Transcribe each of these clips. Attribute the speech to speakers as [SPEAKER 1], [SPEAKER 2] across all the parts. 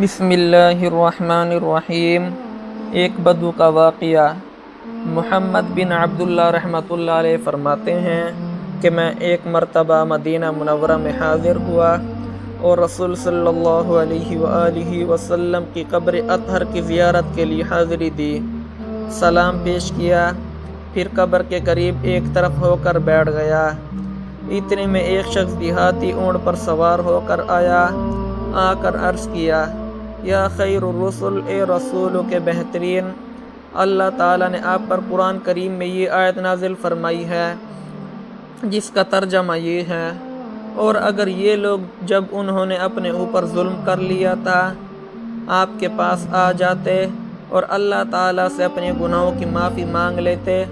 [SPEAKER 1] بسم اللہ الرحمن الرحیم۔ ایک بدو کا واقعہ۔ محمد بن عبداللہ رحمۃ اللہ علیہ فرماتے ہیں کہ میں ایک مرتبہ مدینہ منورہ میں حاضر ہوا اور رسول صلی اللہ علیہ وآلہ وسلم کی قبر اطہر کی زیارت کے لیے حاضری دی، سلام پیش کیا، پھر قبر کے قریب ایک طرف ہو کر بیٹھ گیا۔ اتنے میں ایک شخص دیہاتی اونٹ پر سوار ہو کر آ کر عرض کیا، یا خیر الرسل، اے رسولوں کے بہترین، اللہ تعالیٰ نے آپ پر قرآن کریم میں یہ آیت نازل فرمائی ہے جس کا ترجمہ یہ ہے، اور اگر یہ لوگ جب انہوں نے اپنے اوپر ظلم کر لیا تھا آپ کے پاس آ جاتے اور اللہ تعالیٰ سے اپنے گناہوں کی معافی مانگ لیتے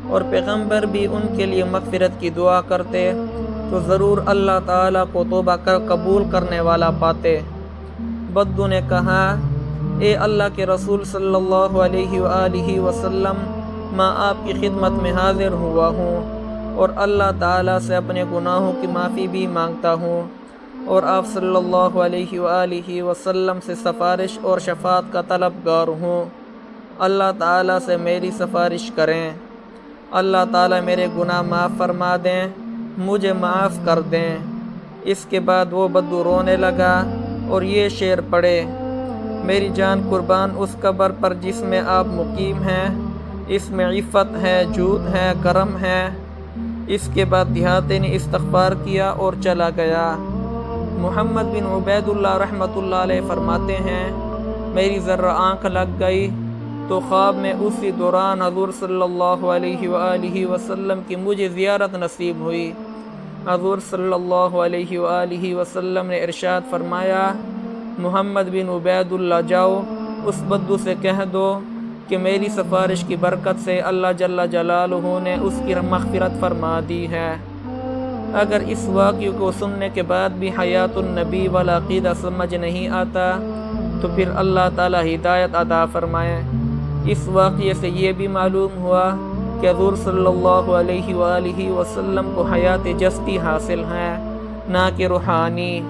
[SPEAKER 1] اور پیغمبر بھی ان کے لیے مغفرت کی دعا کرتے تو ضرور اللہ تعالیٰ کو توبہ قبول کرنے والا پاتے۔ بدو نے کہا، اے اللہ کے رسول صلی اللہ علیہ وآلہ وسلم، میں آپ کی خدمت میں حاضر ہوا ہوں اور اللہ تعالیٰ سے اپنے گناہوں کی معافی بھی مانگتا ہوں، اور آپ صلی اللہ علیہ وآلہ وسلم سے سفارش اور شفاعت کا طلبگار ہوں۔ اللہ تعالیٰ سے میری سفارش کریں، اللہ تعالیٰ میرے گناہ معاف فرما دیں، مجھے معاف کر دیں۔ اس کے بعد وہ بدو رونے لگا اور یہ شعر پڑھے، میری جان قربان اس قبر پر جس میں آپ مقیم ہیں، اس میں عفت ہے، جود ہے، کرم ہے۔ اس کے بعد دیہاتی نے استغفار کیا اور چلا گیا۔ محمد بن عبید اللہ رحمۃ اللہ علیہ فرماتے ہیں، میری ذرا آنکھ لگ گئی تو خواب میں اسی دوران حضور صلی اللہ علیہ وآلہ وسلم کی مجھے زیارت نصیب ہوئی۔ حضور صلی اللہ علیہ وآلہ وسلم نے ارشاد فرمایا، محمد بن عبید اللہ، جاؤ اس بدو سے کہہ دو کہ میری سفارش کی برکت سے اللہ جل جلالہ نے اس کی مغفرت فرما دی ہے۔ اگر اس واقعے کو سننے کے بعد بھی حیات النبی والا عقیدہ سمجھ نہیں آتا تو پھر اللہ تعالیٰ ہدایت عطا فرمائے۔ اس واقعے سے یہ بھی معلوم ہوا کہ حضور صلی اللہ علیہ وآلہ وسلم کو حیات جسدی حاصل ہے، نہ کہ روحانی۔